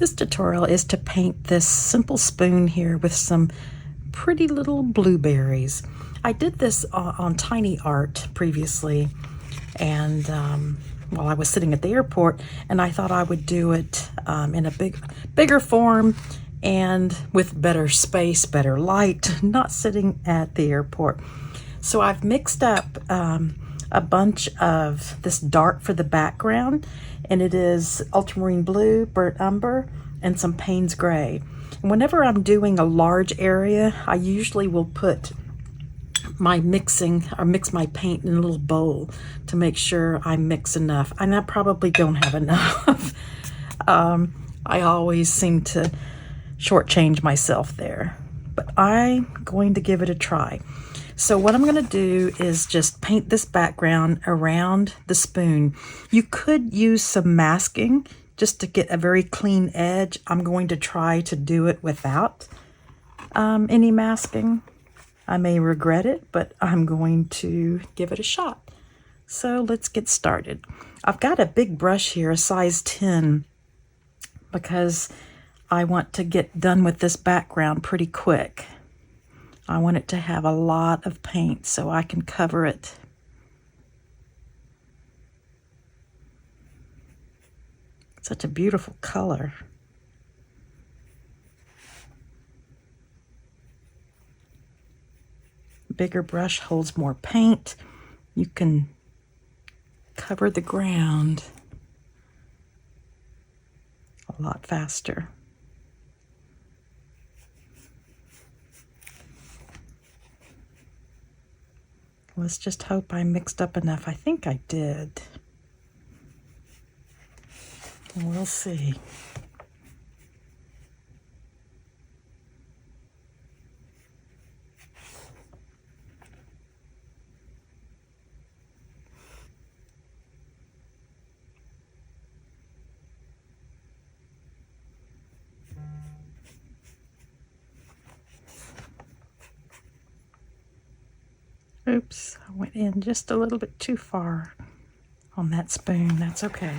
This tutorial is to paint this simple spoon here with some pretty little blueberries. I did this on Tiny Art previously, and while I was sitting at the airport, and I thought I would do it in a bigger form and with better space, better light, not sitting at the airport. So I've mixed up a bunch of this dark for the background, and it is ultramarine blue, burnt umber, and some Payne's gray. And whenever I'm doing a large area, I usually will put my mix my paint in a little bowl to make sure I mix enough. And I probably don't have enough. I always seem to shortchange myself there, but I'm going to give it a try. So what I'm going to do is just paint this background around the spoon. You could use some masking just to get a very clean edge. I'm going to try to do it without any masking. I may regret it, but I'm going to give it a shot. So let's get started. I've got a big brush here, a size 10, because I want to get done with this background pretty quick. I want it to have a lot of paint so I can cover it. Such a beautiful color. Bigger brush holds more paint. You can cover the ground a lot faster. Let's just hope I mixed up enough. I think I did. We'll see. Oops, I went in just a little bit too far on that spoon. That's okay.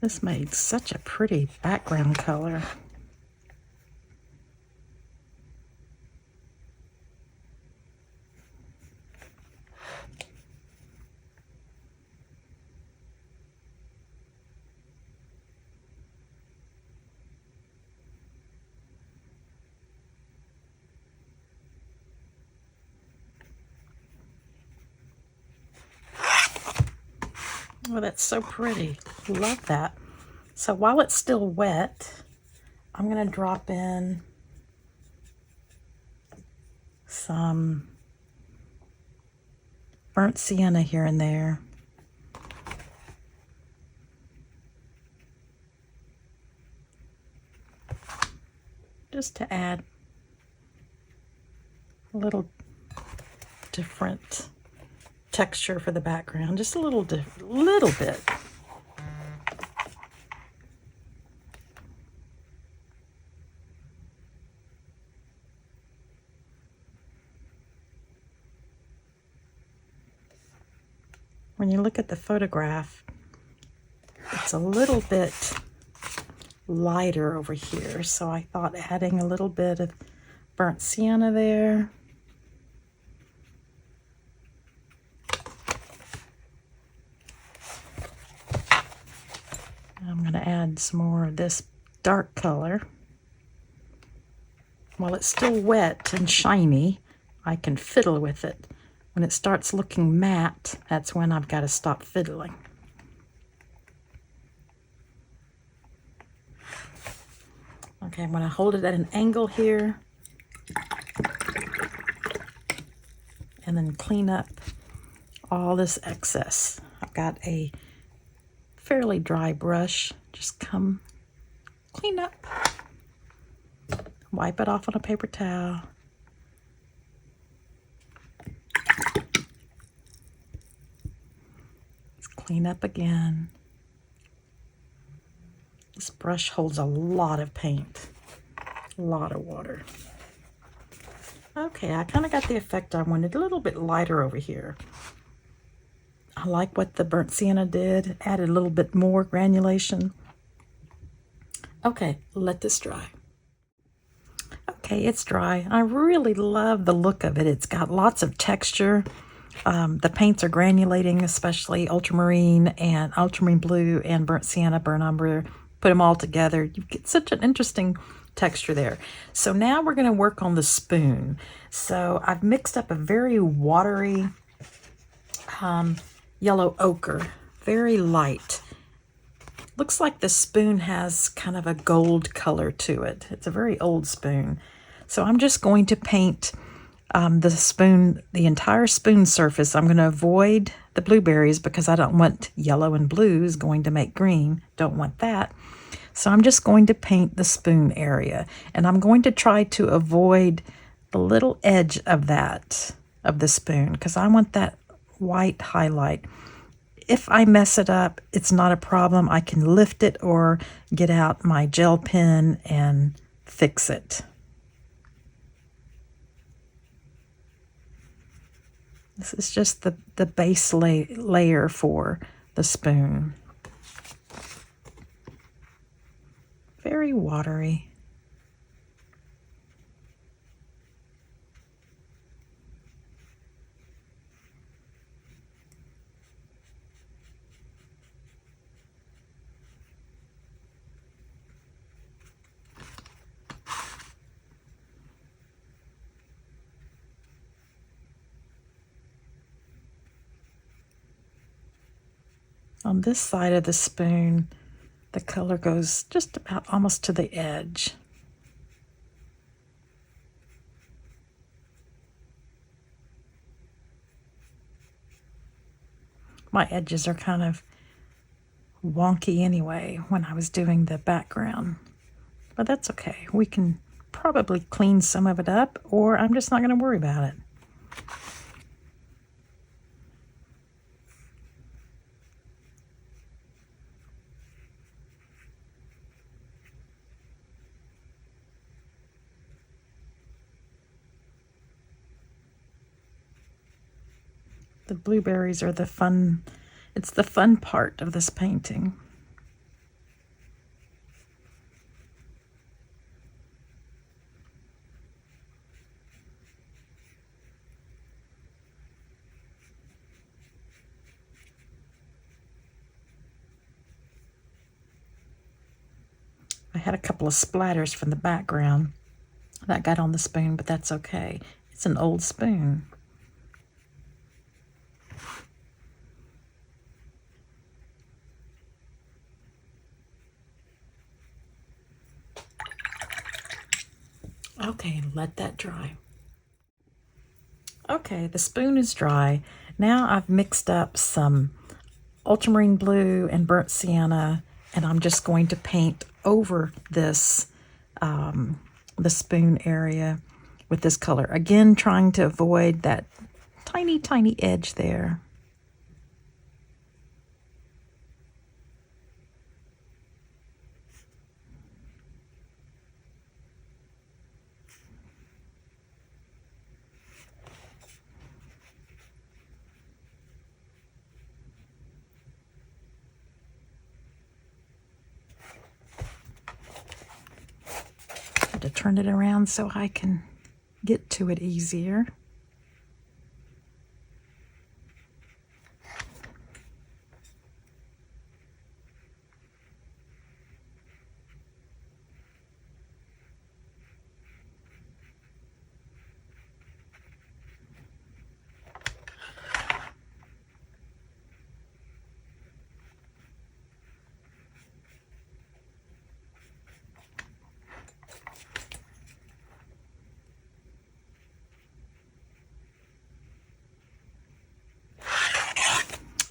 This made such a pretty background color. Oh, that's so pretty. Love that. So while it's still wet, I'm going to drop in some burnt sienna here and there. Just to add a little different texture for the background, just a little bit. When you look at the photograph, it's a little bit lighter over here, so I thought adding a little bit of burnt sienna there. I'm going to add some more of this dark color. While it's still wet and shiny, I can fiddle with it. When it starts looking matte, that's when I've got to stop fiddling. Okay, I'm going to hold it at an angle here and then clean up all this excess. I've got a fairly dry brush. Just come clean up. Wipe it off on a paper towel. Clean up again. This brush holds a lot of paint, a lot of water. Okay, I kind of got the effect I wanted, a little bit lighter over here. I like what the burnt sienna did, added a little bit more granulation. Okay, let this dry. Okay, it's dry. I really love the look of it. It's got lots of texture. The paints are granulating, especially ultramarine and ultramarine blue and burnt sienna, burnt umber. Put them all together. You get such an interesting texture there. So now we're going to work on the spoon. So I've mixed up a very watery yellow ochre, very light. Looks like the spoon has kind of a gold color to it. It's a very old spoon. So I'm just going to paint the spoon, the entire spoon surface. I'm going to avoid the blueberries because I don't want yellow and blues going to make green. Don't want that. So I'm just going to paint the spoon area. And I'm going to try to avoid the little edge of that, of the spoon, because I want that white highlight. If I mess it up, it's not a problem. I can lift it or get out my gel pen and fix it. This is just the base layer for the spoon. Very watery. On this side of the spoon, the color goes just about almost to the edge. My edges are kind of wonky anyway when I was doing the background, but that's okay. We can probably clean some of it up, or I'm just not going to worry about it. The blueberries are the fun, it's the fun part of this painting. I had a couple of splatters from the background that got on the spoon, but that's okay. It's an old spoon. Okay, let that dry. Okay, the spoon is dry. Now I've mixed up some ultramarine blue and burnt sienna, and I'm just going to paint over this, the spoon area with this color. Again, trying to avoid that tiny, tiny edge there. To turn it around so I can get to it easier.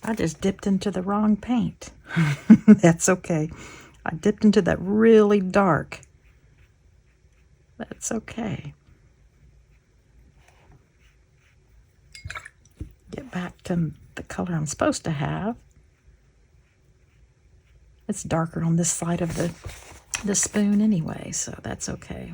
I just dipped into the wrong paint. That's okay. I dipped into that really dark. That's okay. Get back to the color I'm supposed to have. It's darker on this side of the spoon anyway, so that's okay.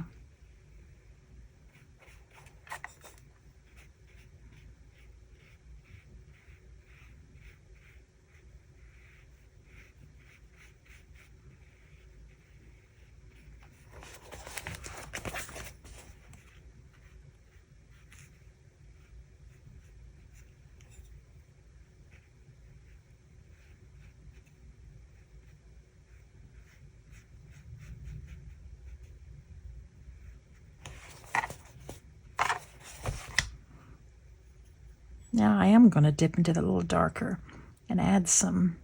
Now I am going to dip into the little darker and add some.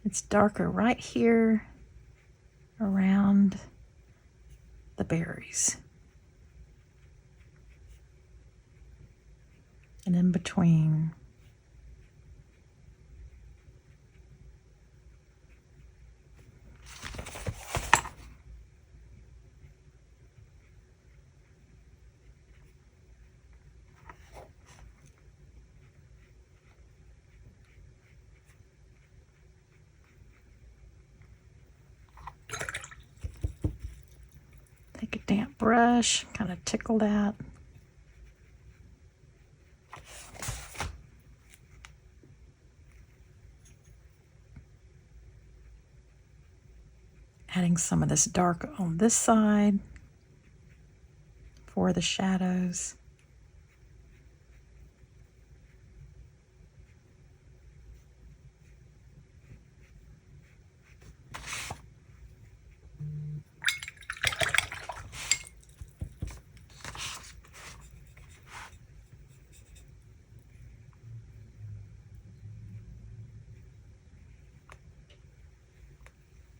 It's darker right here around the berries and in between. Take a damp brush, kind of tickle that. Adding some of this dark on this side for the shadows.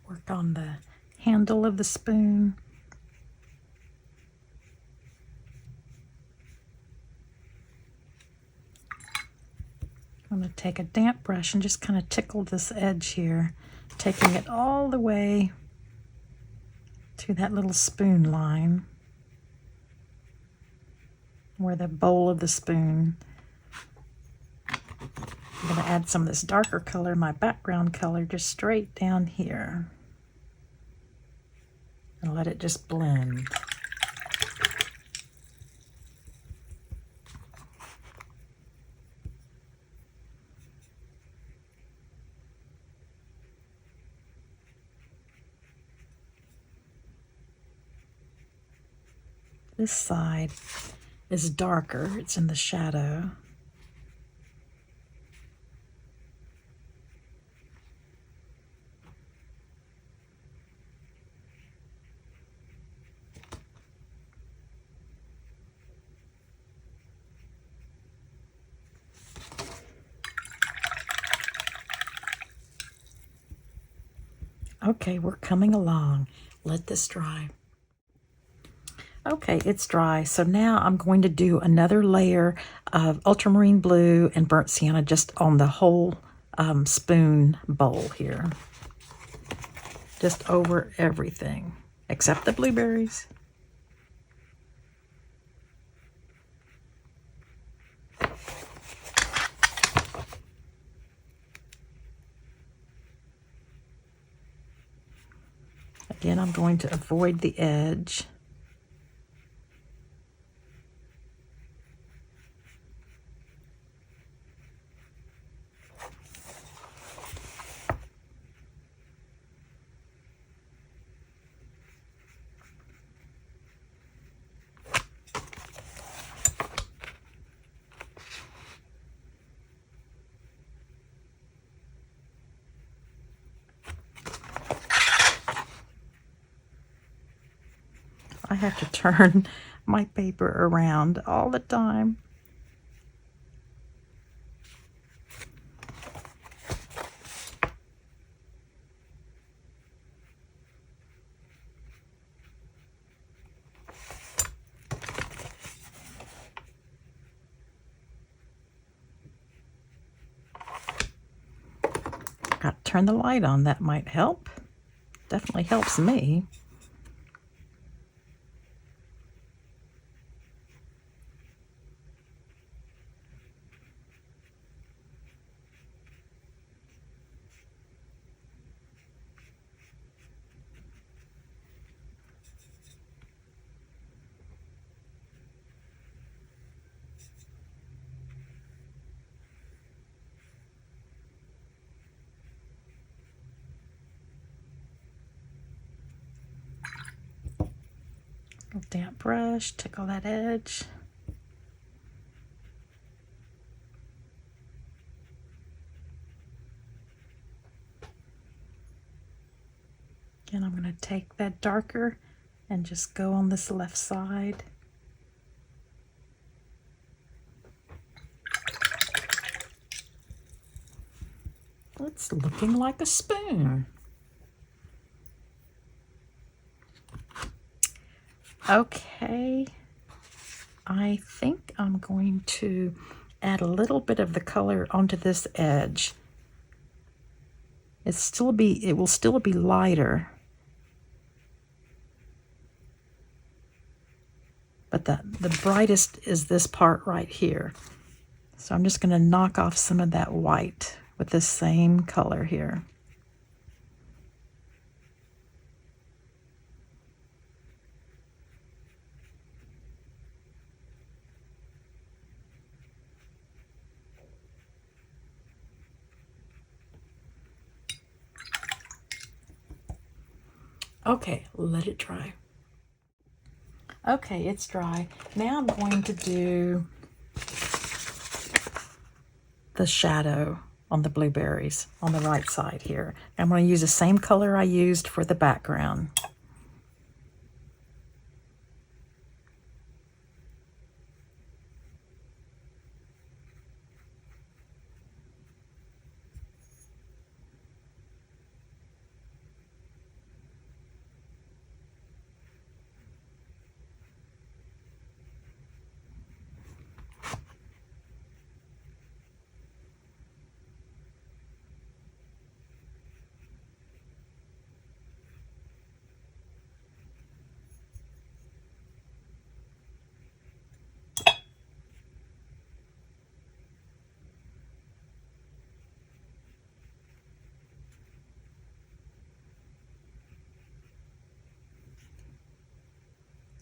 Work on the handle of the spoon. I'm going to take a damp brush and just kind of tickle this edge here, taking it all the way to that little spoon line where the bowl of the spoon. I'm going to add some of this darker color, my background color, just straight down here. And let it just blend. This side is darker, it's in the shadow. Okay, we're coming along. Let this dry. Okay, it's dry. So now I'm going to do another layer of ultramarine blue and burnt sienna just on the whole spoon bowl here. Just over everything, except the blueberries. Again, I'm going to avoid the edge. I have to turn my paper around all the time. Got to turn the light on, that might help. Definitely helps me. Damp brush, tickle that edge. Again, I'm going to take that darker and just go on this left side. It's looking like a spoon. Okay, I think I'm going to add a little bit of the color onto this edge. It will still be lighter, but the brightest is this part right here. So I'm just going to knock off some of that white with this same color here. Okay, let it dry. Okay, it's dry. Now I'm going to do the shadow on the blueberries on the right side here. I'm going to use the same color I used for the background.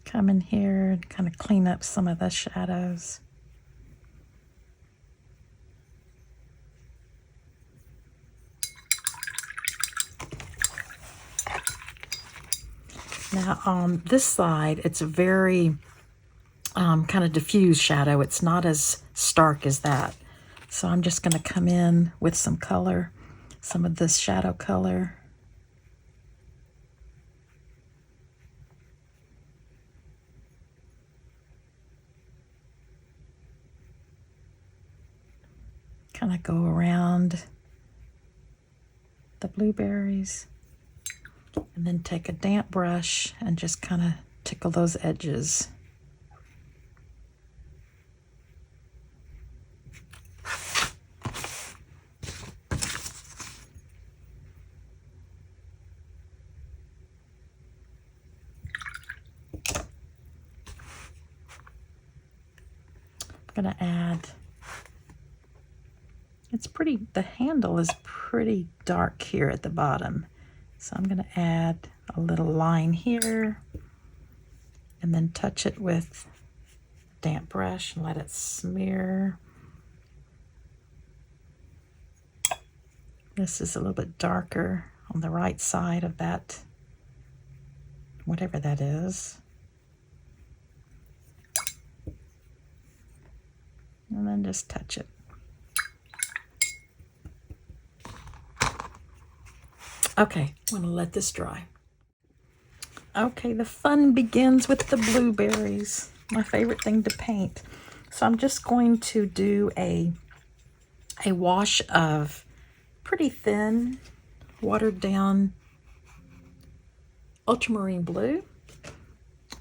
Come in here and kind of clean up some of the shadows. Now on this side, it's a very kind of diffuse shadow. It's not as stark as that. So I'm just going to come in with some color, some of this shadow color. Kind of go around the blueberries. And then take a damp brush and just kind of tickle those edges. I'm going to add, the handle is pretty dark here at the bottom. So I'm going to add a little line here and then touch it with a damp brush and let it smear. This is a little bit darker on the right side of that, whatever that is. And then just touch it. Okay, I'm going to let this dry. Okay, the fun begins with the blueberries, my favorite thing to paint. So I'm just going to do a wash of pretty thin, watered down ultramarine blue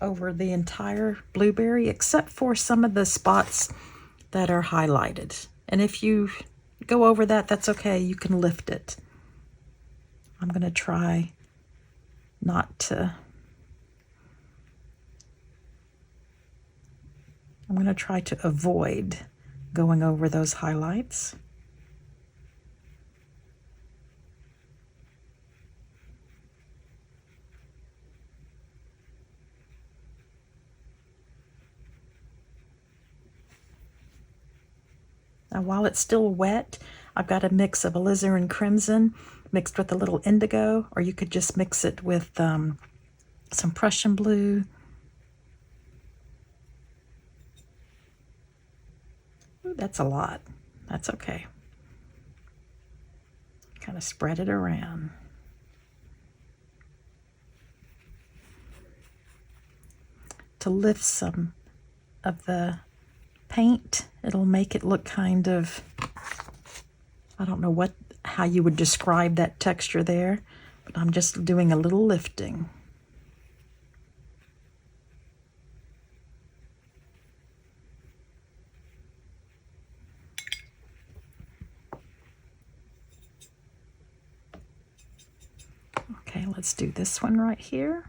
over the entire blueberry, except for some of the spots that are highlighted. And if you go over that, that's okay, you can lift it. I'm going to try not to, I'm going to try to avoid going over those highlights. Now while it's still wet, I've got a mix of alizarin crimson mixed with a little indigo, or you could just mix it with some Prussian blue. Ooh, that's a lot. That's okay. Kind of spread it around. To lift some of the paint, it'll make it look kind of, I don't know how you would describe that texture there, but I'm just doing a little lifting. Okay, let's do this one right here.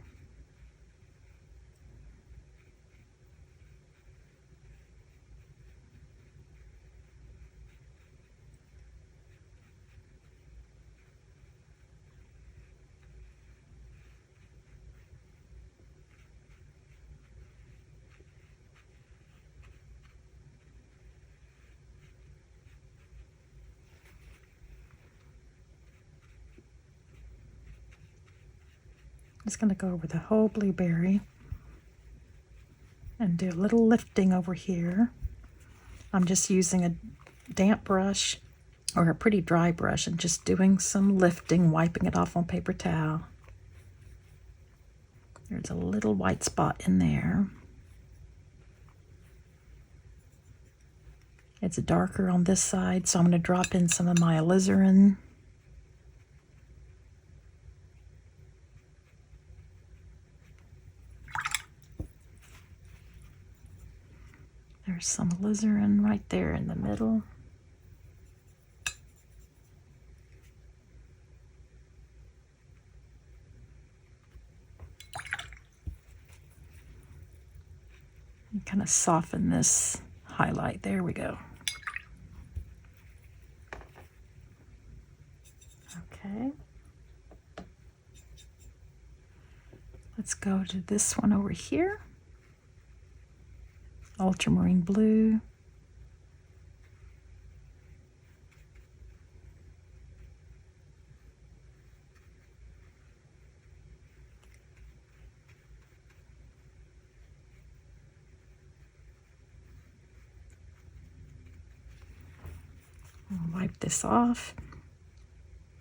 Just going to go over the whole blueberry and do a little lifting over here. I'm just using a damp brush or a pretty dry brush and just doing some lifting, wiping it off on paper towel. There's a little white spot in there. It's darker on this side, so I'm going to drop in some of my alizarin. There's some alizarin right there in the middle. And kind of soften this highlight. There we go. Okay. Let's go to this one over here. Ultramarine blue. I'll wipe this off.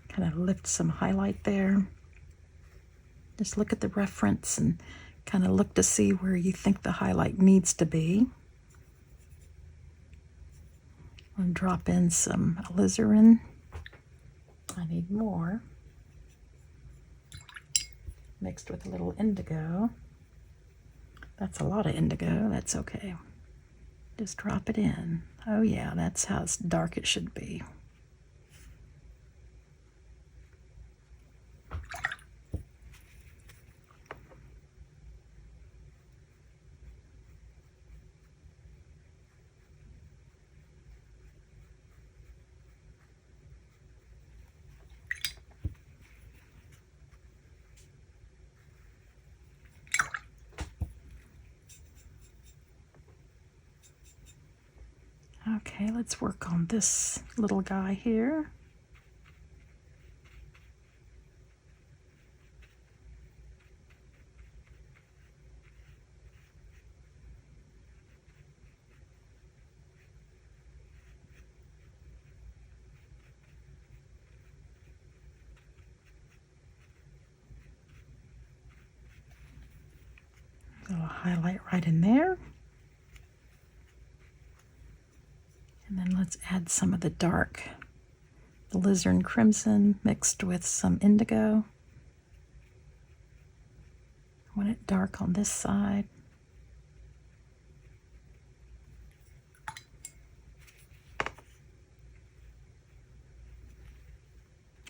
Kind of lift some highlight there. Just look at the reference and kind of look to see where you think the highlight needs to be. I'll drop in some alizarin. I need more. Mixed with a little indigo. That's a lot of indigo. That's okay. Just drop it in. Oh yeah, that's how dark it should be. Okay, let's work on this little guy here. A little highlight right in there. And then let's add some of the dark alizarin crimson mixed with some indigo. I want it dark on this side.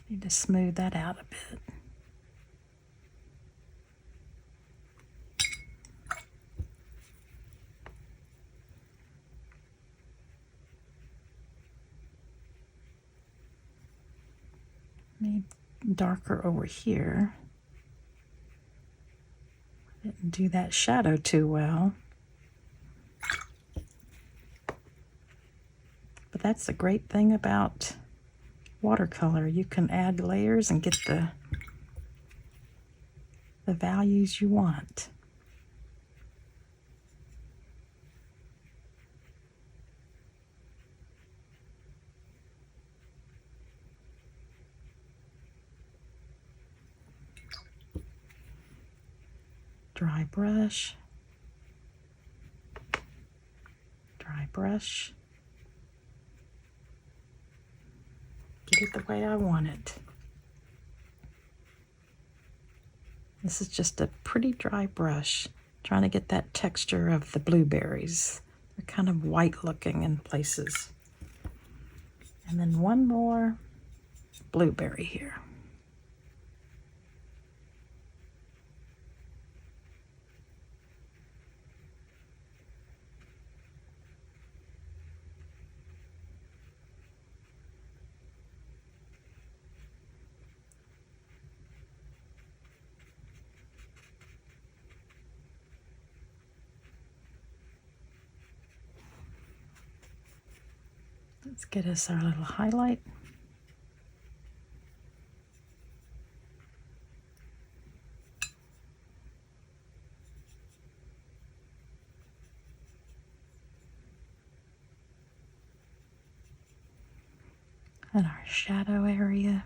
Need to smooth that out a bit. Need darker over here. Didn't do that shadow too well. But that's the great thing about watercolor. You can add layers and get the values you want. Dry brush, get it the way I want it. This is just a pretty dry brush, trying to get that texture of the blueberries. They're kind of white looking in places. And then one more blueberry here. Let's get us our little highlight. And our shadow area.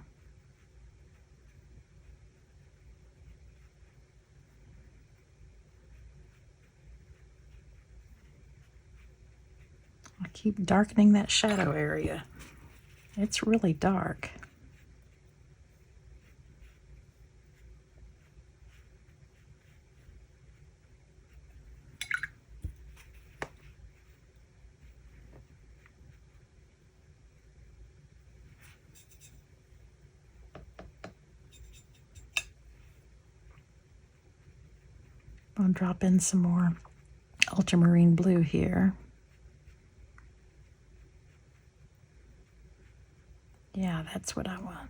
I keep darkening that shadow area. It's really dark. I'm going to drop in some more ultramarine blue here. Yeah, that's what I want.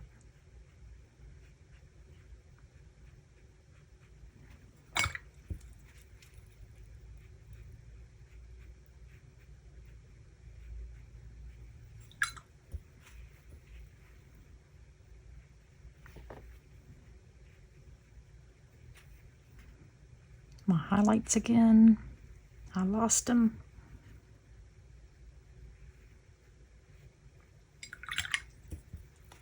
My highlights again. I lost them.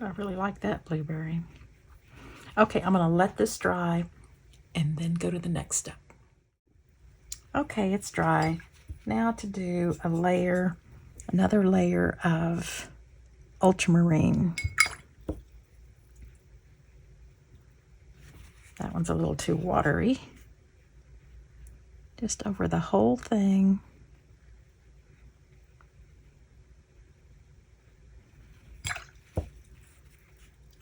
I really like that blueberry. Okay, I'm going to let this dry and then go to the next step. Okay, it's dry. Now to do a layer, another layer of ultramarine. That one's a little too watery. Just over the whole thing.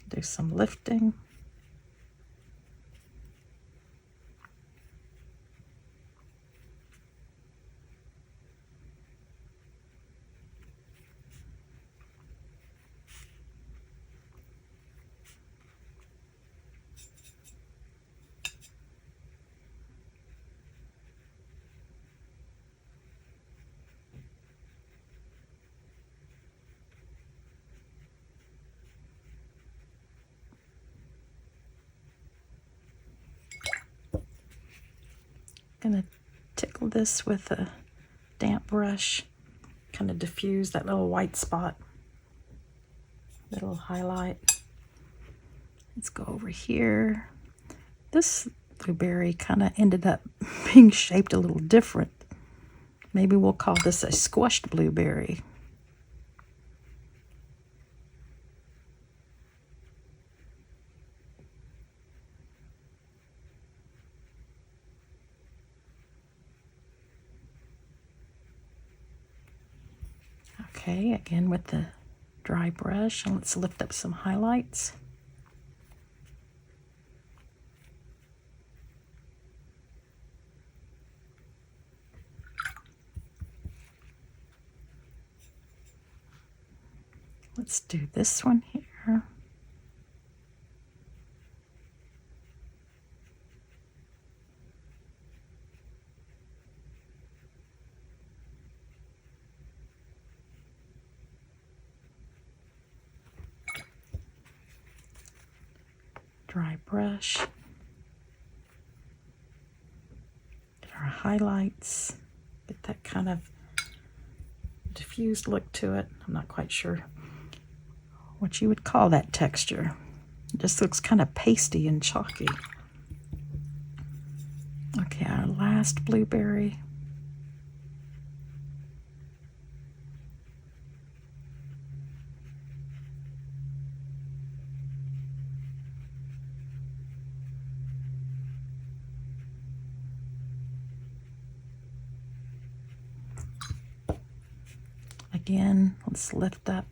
Do some lifting. Gonna tickle this with a damp brush, kind of diffuse that little white spot, little highlight. Let's go over here. This blueberry kind of ended up being shaped a little different. Maybe we'll call this a squished blueberry. Okay, again with the dry brush, and let's lift up some highlights. Let's do this one here. Dry brush. Get our highlights. Get that kind of diffused look to it. I'm not quite sure what you would call that texture. It just looks kind of pasty and chalky. Okay, our last blueberry. again, let's lift up.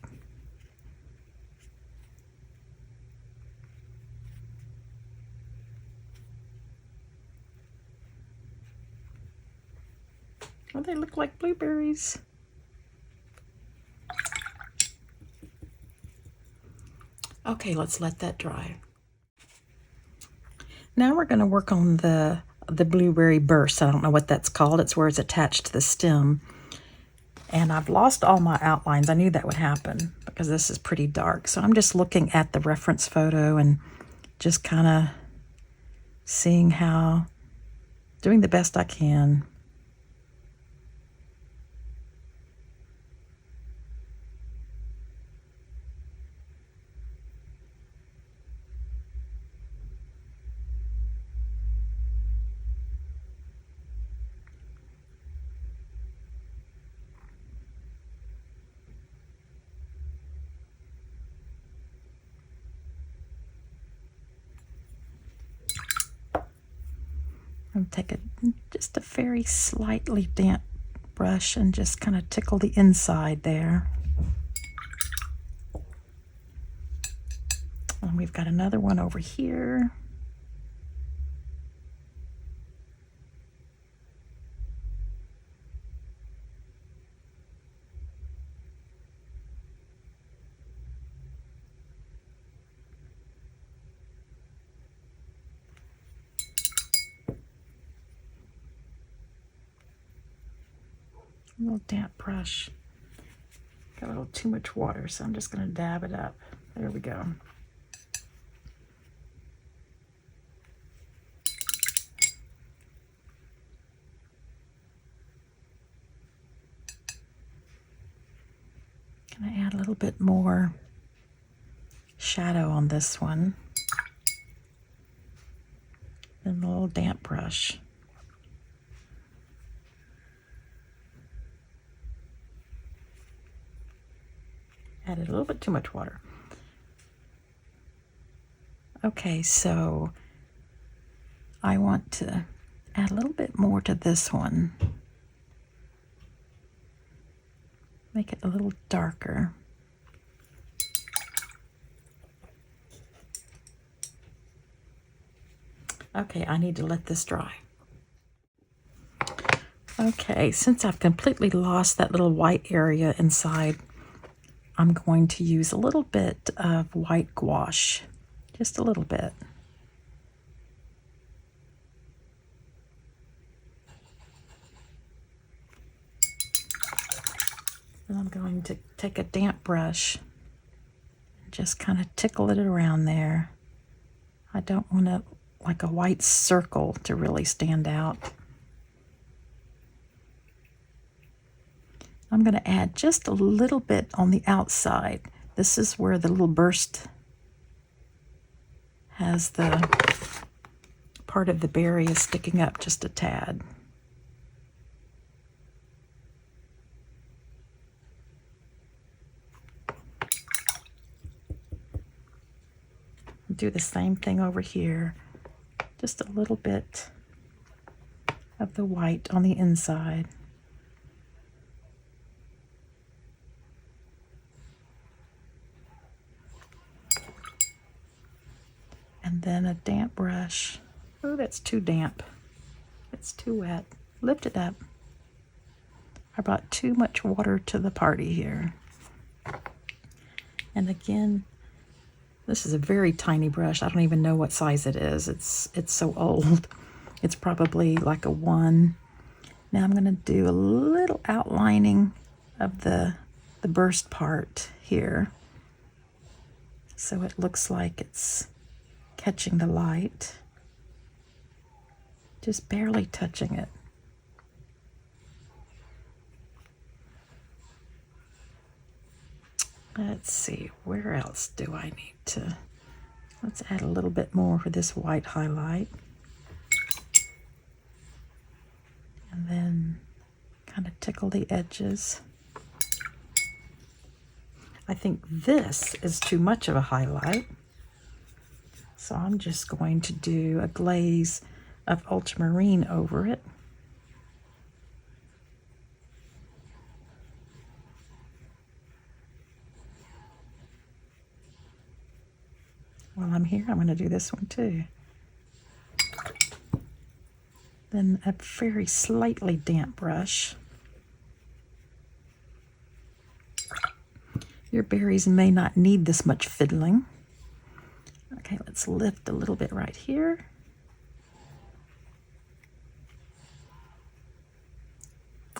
Oh, they look like blueberries. Okay, let's let that dry. Now we're going to work on the blueberry burst. I don't know what that's called. It's where it's attached to the stem. And I've lost all my outlines. I knew that would happen because this is pretty dark. So I'm just looking at the reference photo and just kind of seeing how, doing the best I can. And take just a very slightly damp brush and just kind of tickle the inside there. And we've got another one over here. A little damp brush. Got a little too much water, so I'm just going to dab it up. There we go. Going to add a little bit more shadow on this one. Then a little damp brush. Added a little bit too much water. Okay, so I want to add a little bit more to this one. Make it a little darker. Okay, I need to let this dry. Okay, since I've completely lost that little white area inside, I'm going to use a little bit of white gouache, just a little bit. Then I'm going to take a damp brush and just kind of tickle it around there. I don't want it like a white circle to really stand out. I'm going to add just a little bit on the outside. This is where the little burst has the part of the berry is sticking up just a tad. Do the same thing over here. Just a little bit of the white on the inside. And then a damp brush. Oh, that's too damp. It's too wet. Lift it up. I brought too much water to the party here. And again, this is a very tiny brush. I don't even know what size it is. It's so old. It's probably like a 1. Now I'm going to do a little outlining of the burst part here, so it looks like it's catching the light. Just barely touching it. Let's see, where else do I need to? Let's add a little bit more for this white highlight. And then kind of tickle the edges. I think this is too much of a highlight. So I'm just going to do a glaze of ultramarine over it. here. I'm going to do this one too. Then a very slightly damp brush. Your berries may not need this much fiddling. Okay, let's lift a little bit right here.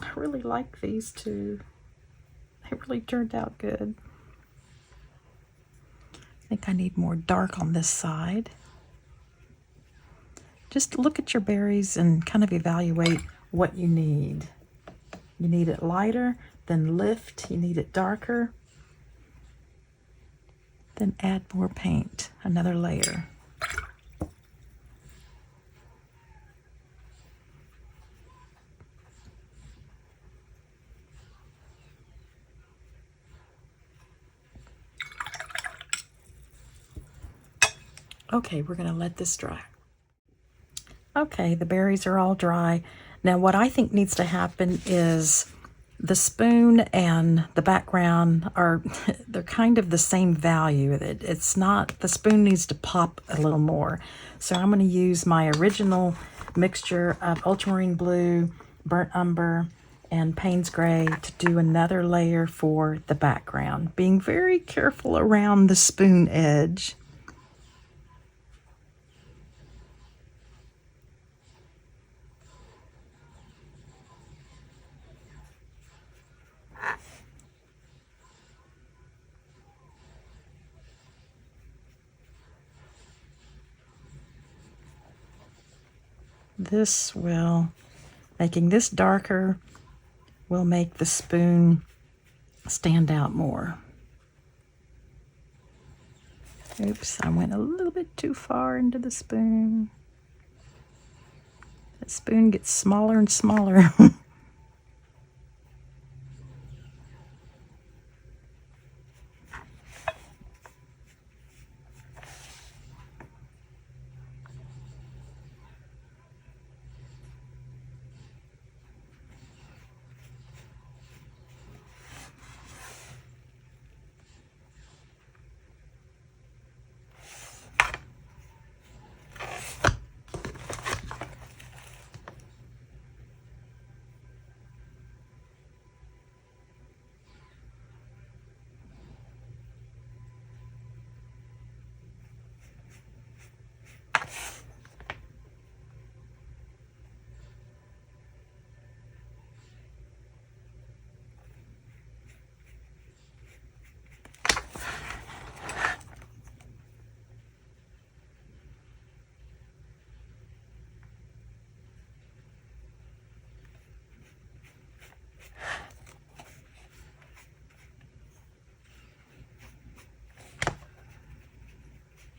I really like these two. They really turned out good. I think I need more dark on this side. Just look at your berries and kind of evaluate what you need. You need it lighter, then lift. You need it darker, then add more paint, another layer. Okay, we're going to let this dry. Okay, the berries are all dry. Now what I think needs to happen is the spoon and the background are, they're kind of the same value. It's not, the spoon needs to pop a little more. So I'm going to use my original mixture of ultramarine blue, burnt umber, and Payne's Gray to do another layer for the background, being very careful around the spoon edge. This will, making this darker will make the spoon stand out more. Oops, I went a little bit too far into the spoon. The spoon gets smaller and smaller.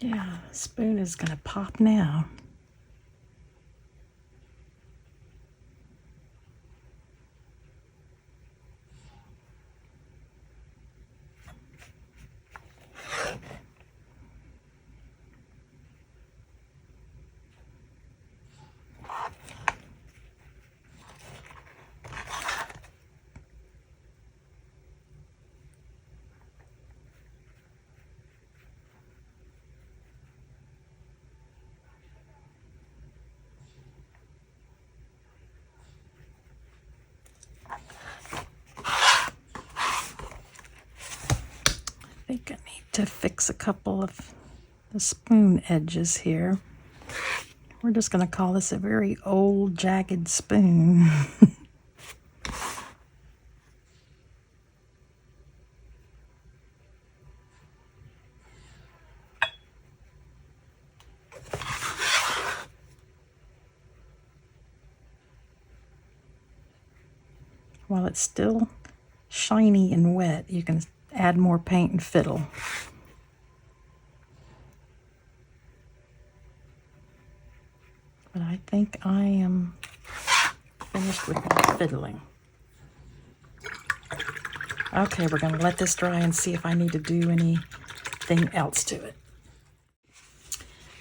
Yeah, spoon is going to pop now. I think I need to fix a couple of the spoon edges here. We're just going to call this a very old, jagged spoon. While it's still shiny and wet, you can add more paint and fiddle. But I think I am finished with my fiddling. Okay, we're going to let this dry and see if I need to do anything else to it.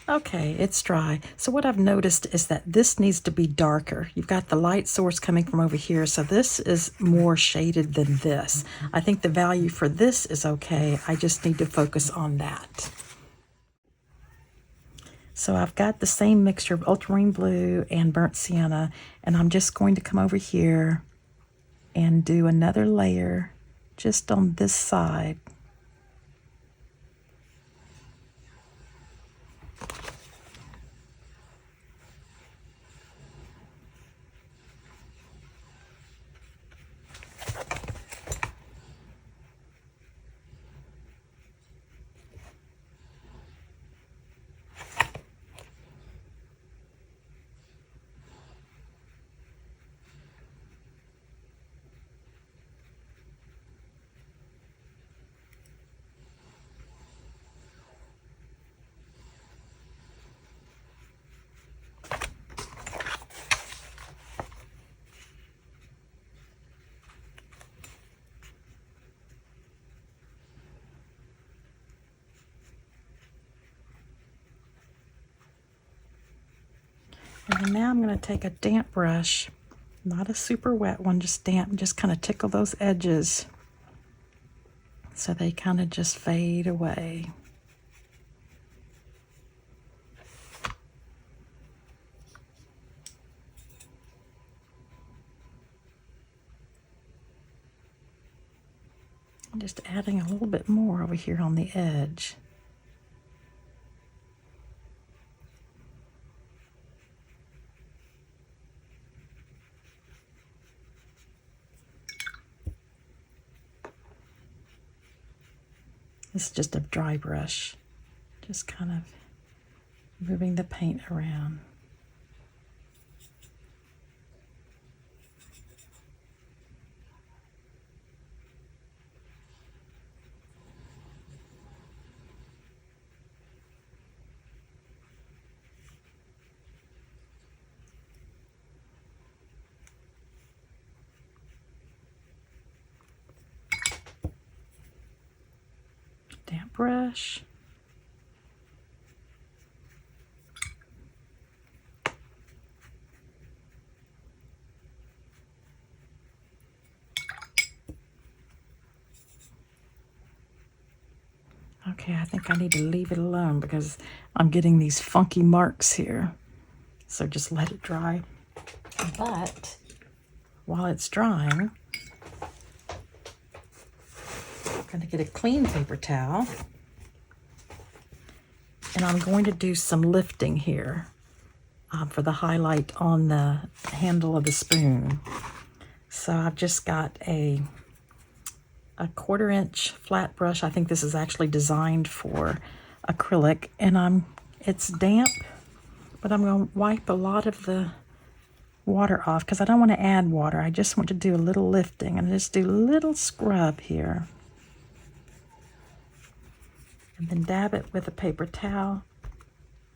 Okay, it's dry. So what I've noticed is that this needs to be darker. You've got the light source coming from over here, so this is more shaded than this. I think the value for this is okay. I just need to focus on that. So I've got the same mixture of ultramarine blue and burnt sienna, and I'm just going to come over here and do another layer just on this side. And then now I'm going to take a damp brush, not a super wet one, just damp, and just kind of tickle those edges so they kind of just fade away. I'm just adding a little bit more over here on the edge. This is just a dry brush, just kind of moving the paint around. Damp brush. Okay, I think I need to leave it alone because I'm getting these funky marks here. So just let it dry. But while it's drying, I'm going to get a clean paper towel. And I'm going to do some lifting here for the highlight on the handle of the spoon. So I've just got a 1/4 inch flat brush. I think this is actually designed for acrylic, and it's damp, but I'm going to wipe a lot of the water off because I don't want to add water. I just want to do a little lifting and just do a little scrub here. And then dab it with a paper towel,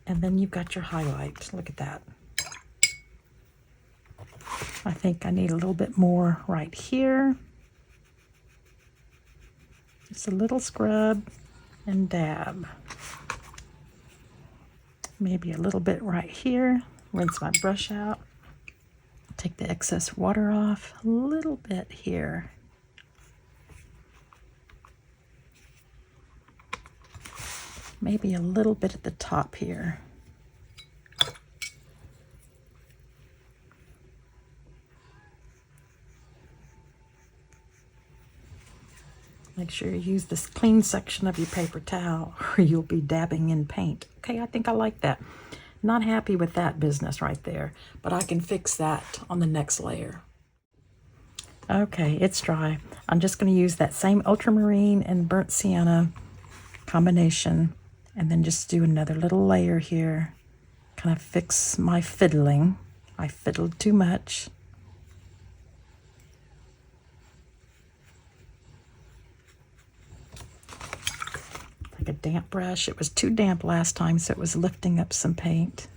and then you've got your highlight. Look at that. I think I need a little bit more right here. Just a little scrub and dab. Maybe a little bit right here. Rinse my brush out. Take the excess water off. A little bit here. Maybe a little bit at the top here. Make sure you use this clean section of your paper towel or you'll be dabbing in paint. Okay, I think I like that. Not happy with that business right there, but I can fix that on the next layer. Okay, it's dry. I'm just going to use that same ultramarine and burnt sienna combination and then just do another little layer here. Kind of fix my fiddling. I fiddled too much. Like a damp brush. It was too damp last time, so it was lifting up some paint.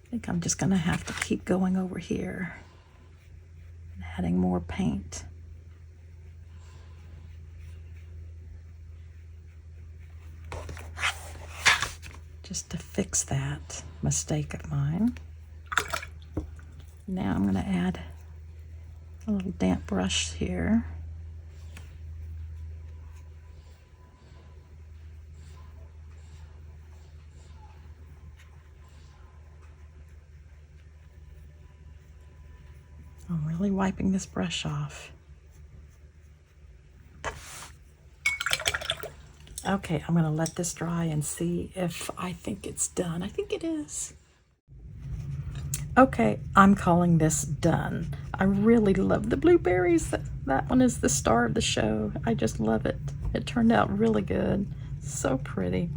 I think I'm just going to have to keep going over here and adding more paint. just to fix that mistake of mine. Now I'm going to add a little damp brush here. I'm really wiping this brush off. Okay, I'm going to let this dry and see if I think it's done. I think it is. Okay, I'm calling this done. I really love the blueberries. That one is the star of the show. I just love it. It turned out really good. So pretty.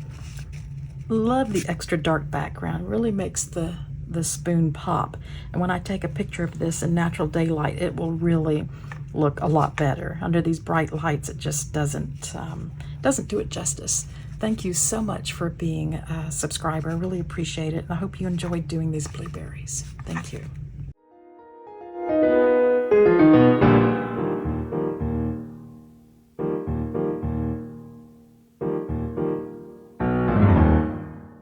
Love the extra dark background. It really makes the spoon pop. And when I take a picture of this in natural daylight, it will really look a lot better. Under these bright lights, it just doesn't do it justice. Thank you so much for being a subscriber. I really appreciate it. I hope you enjoyed doing these blueberries. Thank you.